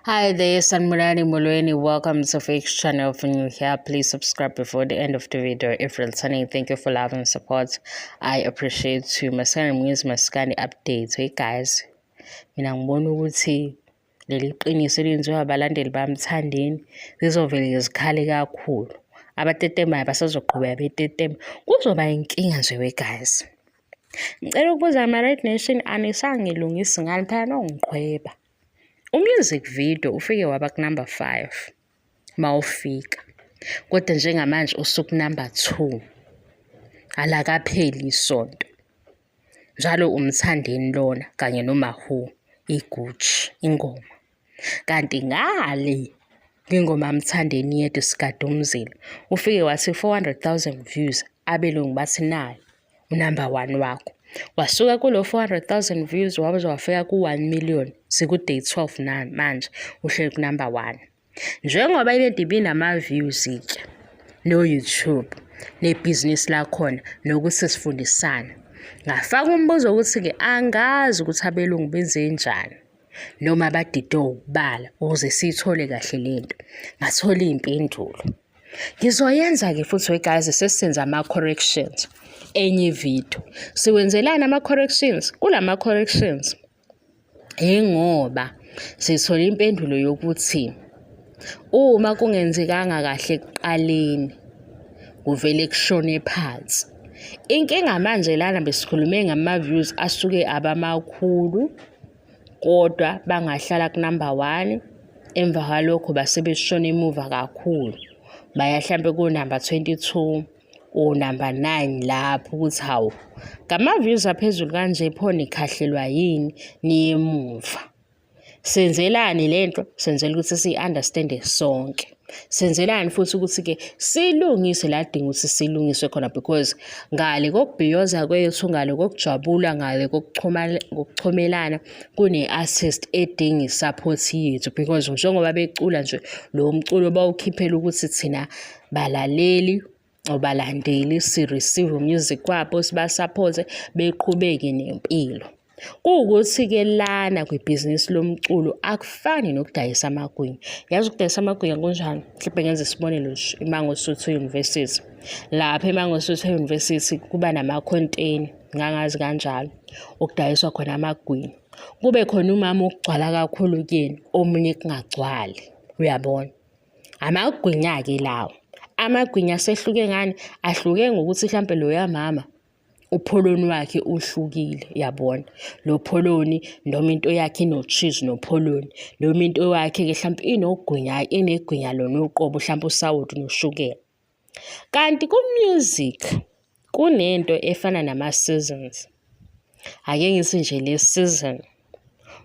Hi there, Sanmurani Mulweni. Welcome to Fake's channel. If you're new here, please subscribe before the end of the video. If returning, thank you for love and support. I appreciate you. Masana means maskani updates. Hey guys, mina ngibona ukuthi leli qiniso elenziwa abalandeli bamthandeni zizovele zikhale kakhulu. Abatetemayo basazoqhubeka betetema. Kuzoba inkinga nje we guys. Ngicela ukubuza ama-Red Nation anisangilungisi ngani phela nongiqhweba. Music video ufike waba ku-number 5 mawufika kodwa njengamanje usuku number 2 alakapheli isonto njalo umthandeni lona kanye noMahu iGucci ingoma kanti ngale ingoma amthandeni yethu Sikadumzile ufike wathi 400,000 views abelungu bathi nayi unumber 1 wakho wasuka kulo 400,000 views wabuze wafika ku 1 million siku-day 12 manje uhleli ku-number 1 njengoba ile nama-views ke no-YouTube nebhizinisi lakhona nokuthi sifundisana ngafaka umbuzo ukuthi-ke angazi ukuthi abelungu benze njani noma badide ukubala ukuze siyithole kahle lento ngathola iy'mpendulo ngizoyenza-ke futhi we-guys sesisenza ama-corrections enye video siwenzelani ama-corrections kulama-corrections ngoba sithola impendulo yokuthi uma kungenzekanga kahle ekuqaleni kuvele kushone phansi inkinga manje lana besikhulume ngama-views asuke abamakhulu kodwa bangahlala ku-number 1 emva kwalokho basebeshona emuva kakhulu baya mhlampe ku-number 22 number 9 lapho ukuthi hawu ngama-views aphezulu kanje pho nikhahlelwa yini niyemuva senzelani lento senzela ukuthi siyi-understande sonke senzelani futhi ukuthi-ke silungise la dinga ukuthi silungiswe khona because ngale kokubhiyoza kwethu ngale kokujabula ngale kokuchomelana kune-artist edinga i-support yethu because njengoba becula nje lo mculo bawukhiphela ukuthi thina balaleli obalandeli si-receive music kwabo sibasupporte beqhubeke nempilo kuwukuthi-ke lana kwibhizinisi lomculo akufani nokudayisa amagwinya yazi ukudayisa amagwinya kunjani mhlawumbe ngenze isibonelo nje eMangosuthu University lapha eMangosuthu University kuba nama-container ngangazi kanjalo okudayiswa khona amagwinya kube khona umama okugcwala kakhulu kuyena omunye kungagcwali uyabona amagwinya-ke lawo amagwinya sehluke ngani ahluke ngokuthi mhlambe lo yamama upholoni wakhe uhlukile yabona lo pholoni noma into yakhe ino-cheese nopholoni noma into yakhe ke mhlambe inegwinya lona uqobo mhlambe usawoti noshukela kanti ku-music kunento efana nama-seasons ake ngithi nje le season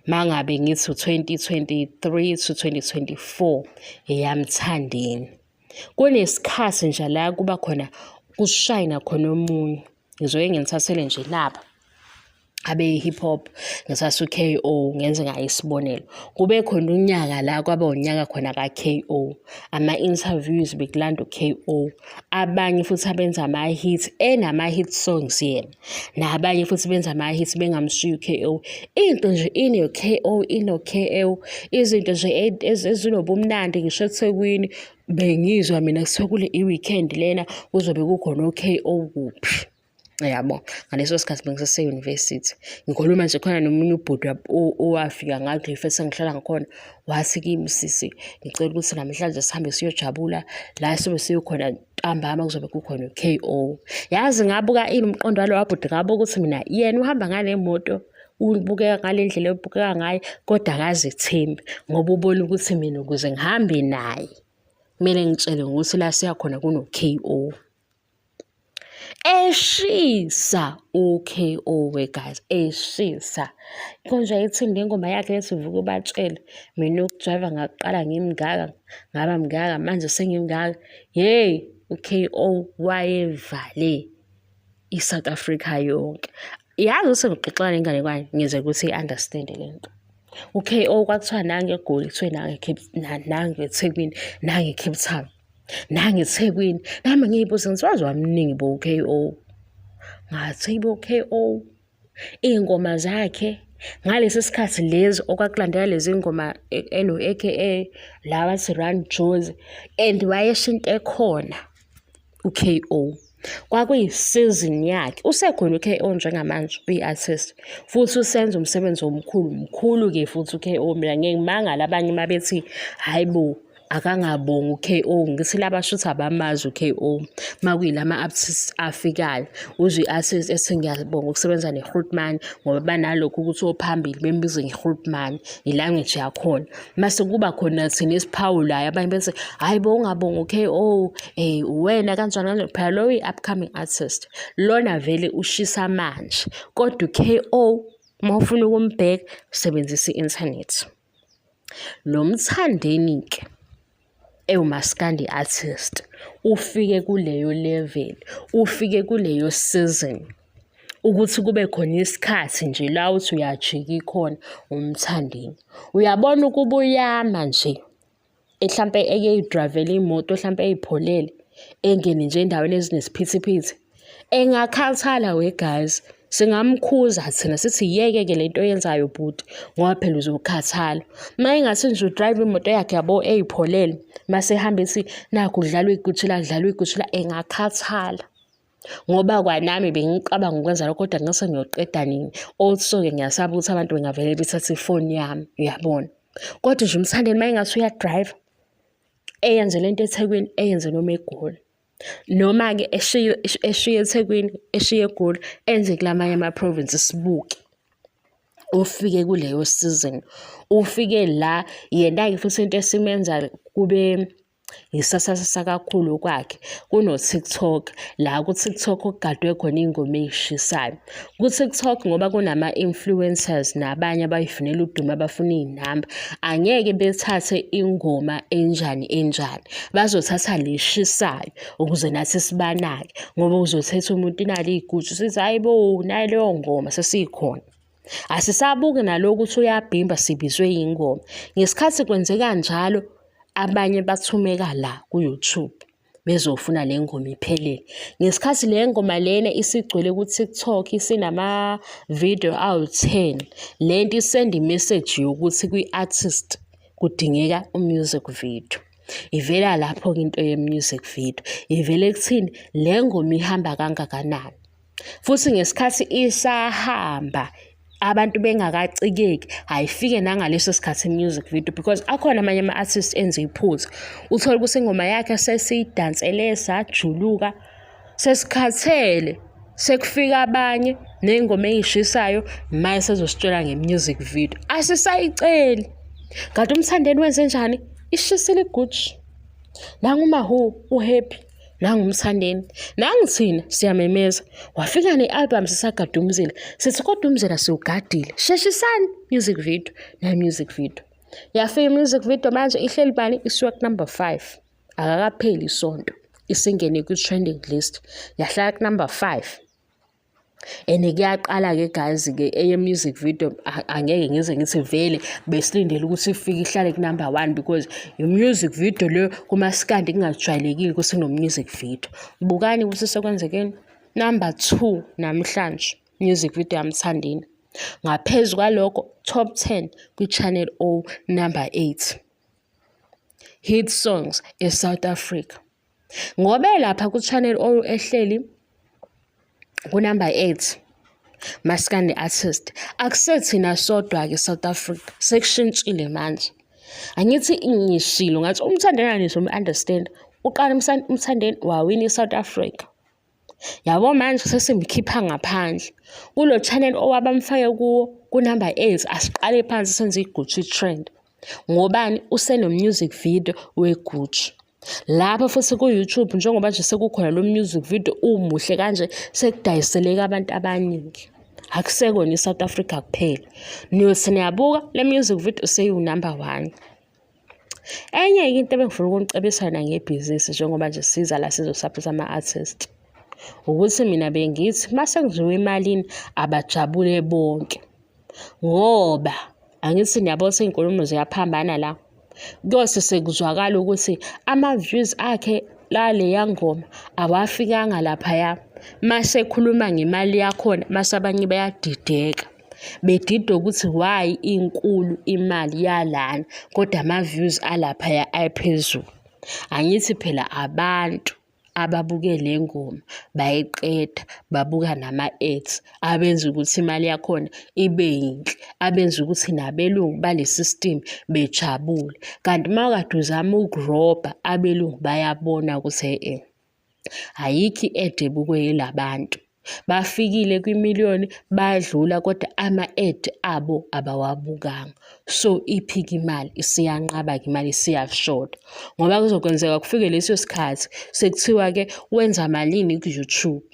mangabe ngithi 2023 to 2024 eyamthandeni kunesikhathi nje la kuba khona kushayina khona omunye ngizoke ngithathele nje lapha abe-hip hop ngithatha u-KO ngenze ngayo isibonelo kube khona unyaka la kwaba unyaka khona ka-KO ama-interviews bekulanda u-KO abanye futhi abenza ama-hits enama-hit songs yena nabanye futhi benza ama-hits bengamshiya u-KO into nje ino-KO izinto nje ezinobumnandi ngisho eThekwini bengizwa mina kuthiwa kule i-weekend lena kuzobe kukhona u-KO kuphi yabo ngaleso sikhathi bengisase-university ngikhuluma nje khona nomunye ubhuti owafika ngalo first engihlala ngakhona wathi kimi sisi ngicela ukuthi namhlanje sihambe siyojabula la sobe siyokhona ntambama kuzobe kukhona u-KO yazi ngabuka ini umqondo walo wabhuti ngabuka ukuthi mina yena uhamba ngale moto ubukeka ngale ndlela ebukeka ngayo kodwa akazithembi ngoba ubona ukuthi mina ukuze ngihambe naye kumele ngitshele ukuthi la siyakhona kuno-KO eshisa u-KO we guys eshisa konje ayithini ngengoma yakhe lethi vuka ubatshele mina ukudrayiva ngaqala ngimngaka ngaba mngaka manje sengimngaka hey u-KO wayevale i-South Africa yonke yazi ukuthi ngixoxela nengane kwani ngize ukuthi i-understand lento u-KO kwakuthiwa nange eGoli kuthiwe nange eThekwini nange eCape Town nange eThekwini nami ngiyibuza ngithi wazi wamningi bo-KO ngathi bo-KO iy'ngoma zakhe Ngalesi sikhathi lezi okwakulandela lezi ngoma eno-AKA lawa athi Run Jozi and wayeshinto ekhona u-KO. Kwakuyisizini yakhe, usekhona u-KO njengamanje uyi-artist futhi usenza umsebenzi mkhulu-ke futhi u-KO. Mina ngeke ngimangale abanye uma bethi hayi bo akangabonga u-KO, ngithi laba shuthi abamazi u-KO makuyila ama-artists afikayo. Uzwe i-artist ethi ngiyabonga ukusebenza ne-Grootman ngoba banalokhu ukuthi ophambili bembize nge-Grootman, i-language yakhona. Mase kuba khona thina esiphawulayo abanye bethi hayi bo ungabonga u-KO, wena kanjani phela lo yi-upcoming artist, lona vele ushisa manje. Kodwa u-KO uma ufuna ukumbheka sebenzisa i-inthanethi. Lo Mthandeni-ke ewumaskandi artist, ufike kuleyo level, ufike kuleyo season ukuthi kube khona isikhathi nje la uthi uyajika ikhona uMthandeni. Uyabona ukuba uyama nje mhlampe eyidrayivela imoto mhlampe eyipholele engene nje endaweni ezinesiphithiphithi engakhathala guys. Singamkhuza thina sithi yeke-ke lento oyenzayo bhuti ngoba phela uzokhathala. Uma engathi nje udrayiva imoto yakhe yabo eyipholele mase ehamba ethi nakhu kudlalwa igutshila engakhathala. Ngoba kwanami bengicabanga ukwenza lokho kodwa ngase ngiyoqeda nini. Also-ke ngiyasaba ukuthi abantu bengavele bethathe ifoni yami, uyabona. Kodwa nje uMthandeni uma engathi uyadrayiva eyenze lento eThekwini eyenze noma eGoli, noma-ke eshiye eThekwini eshiye eGoli enze kulamanye ama-province sibuke. Ufike kuleyo season, ufike la yena-ke futhi into esimenza kube yisasasa kakhulu kwakhe kuno-TikTok. La ku-TikTok okugadwe khona iy'ngoma ey'shisayo. Ku-TikTok ngoba kunama-influencers nabanye abay'funela udumo abafuna iy'namba, angeke bethathe ingoma enjani bazothatha leshisayo ukuze nathi sibanake. Ngoba uzothetha umuntu inali iy'gutshi sithi hayi bo nayi leyo ngoma sesikhona. Asisabuki naloku ukuthi uyabhimba sibizwe yingoma. Ngesikhathi kwenzeka njalo abanye bathumeka la ku-YouTube bezofuna le ngoma iphelele. Ngesikhathi le ngoma lena isigcwele ku-TikTok isinama-video awu-10, lento isenda i-message yokuthi kwi-artist kudingeka u-music video. Ivela lapho-ke into ye-music video, ivele ekuthini le ngoma ihamba kangakanani. Futhi ngesikhathi isahamba abantu bengakacikeki ayifike nangaleso sikhathi music video, because akhona amanye ama-artists enze iphutha. Uthole ukuthi ingoma yakhe sesiyidansele sajuluka sesikhathele, sekufika abanye ney'ngoma ey'shisayo maye sezositshela nge-music video asisayiceli. Kanti uMthandeni wenze njani? Ishisile igutshi. Nangu uMahu uHappy, nangu uMthandeni, nangu thina siyamemeza. Wafika ne-album sisagada umzila, sithi kodwa umzila siwugadile, sheshisani music video na music video. Yafika i-music video manje ihleli bani? Isuka ku-number 5, akakapheli isonto isingene ku-trending list, yahlala ku-number 5. And kuyaqala-ke guys-ke eye-music video angeke ngize ngithi vele besilindele ukuthi ifike ihlale ku-number 1 because i-music video leyo kumaskandi kungajwayelekile ukuthi no-music video. Bukani ukuthi sekwenzekeni number 2 namhlanje music video yaMthandeni. Ngaphezu kwalokho top 10 kwi-Channel O number 8 hit songs eSouth Africa. Ngobe lapha ku-Channel O ehleli ku-number 8 maskandi artist akusethina sodwa-ke South Africa, sekushintshile manje. Angithi ngishilo ngathi uMthandeni nizomu-understand. Uqala uMthandeni wawina i-South Africa, yabo manje sesimkhipha ngaphandle kulo channel owabamfake kuwo ku-number 8. Asiqale phansi senze iGucci trend ngobani? Useno-music video weGucci. Lapha futhi ku-YouTube njengoba nje sekukhona lo music video umuhle kanje sekudayiseleka abantu abaningi, akusekona i-South Africa kuphela. Niyothi niyabuka le music video seyiwu-number 1. Enye into ebengifuna ukunicebisana ngebhizinisi njengoba nje siza la sizosupport ama-artist, ukuthi mina bengithi mase kudliwa emalini abajabule bonke, ngoba angithi niyabona izinkulumo ziyaphambana la. Kuyose sekuzwakala ukuthi ama-views akhe laleya ngoma awafikanga laphaya. Mase ekhuluma ngemali yakhona mase abanye bayadideka bedida ukuthi why inkulu imali yalana kodwa ama-views alaphaya aphezulu. Angithi phela abantu ababuke le ngoma bayiqeda babuka nama-ads abenza ukuthi imali yakhona ibe yinhle, abenza ukuthi nabelungu bale system bejabule. Kanti uma kade uzama ukurobha abelungu bayabona ukuthi ayikho i-ad ebukwe yilabantu. Bafikile kwimiliyoni badlula kodwa ama-ad abo abawabukanga. So iphika imali isiyanqaba-ke, imali isiyashoda ngoba kuzokwenzeka kufike leso sikhathi sekuthiwa-ke wenza malini ku-YouTube.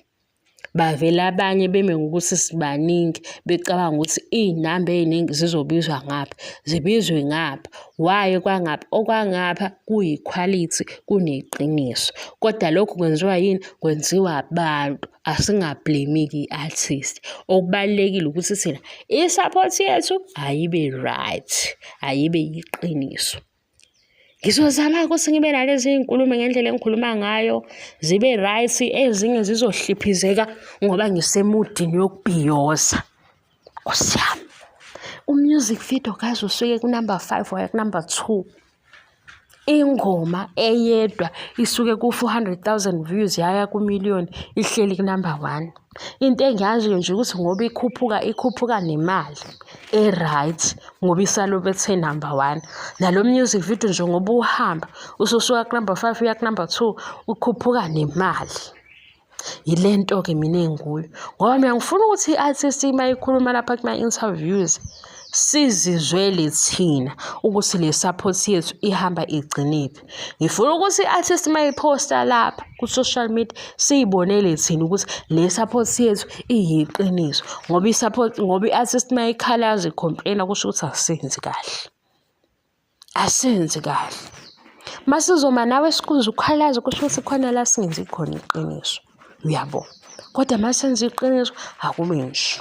Bavele abanye beme ngokuthi sibaningi becabanga ukuthi iy'namba ey'ningi zizobizwa ngapha, zibizwe ngapha. Why kwangapha? Okwangapha kuyikhwalithi, kuneqiniso. Kodwa lokhu kwenziwa yini? Kwenziwa abantu. Asinga-blame-iki i-artist. Okubalulekile ukuthi thina i-support yethu ayibe right, ayibe yiqiniso. Ngizozama ukuthi ngibe nalezi iy'nkulumo ngendlela engikhuluma ngayo zibe right, ezinye zizohliphizeka ngoba ngisemudini yokubhiyoza. Nkosi yami, u-music video kaze usuke ku-number 5 waya ku-number 2. Ingoma eyedwa isuke ku-400,000 views yaya ku-1,000,000 ihleli ku-number 1. Into engiyaziyo nje ukuthi ngoba ikhuphuka nemali e-right ngoba isalobe ethe number 1. Nalo music video nje ngoba uhamba ususuka ku-number 5 uya ku-number 2 ukhuphuka nemali. Yile nto-ke mina enguyo ngoba mina ngifuna ukuthi i-artist uma ikhuluma lapha kuma-interviews sizizwele thina ukuthi le support yethu ihamba igcinephi. Ngifuna ukuthi i-artist uma iphosta lapha ku-social media siyibonele thina ukuthi le support yethu iyiqiniso ngoba i-artist uma ikhalaza icomplain-a kusho ukuthi asenzi kahle. Masizoma nawe sikuze ukhalaza kusho ukuthi khona la singenzi khona iqiniso. Uyabo? Kodwa masenza iqiniso akube nje.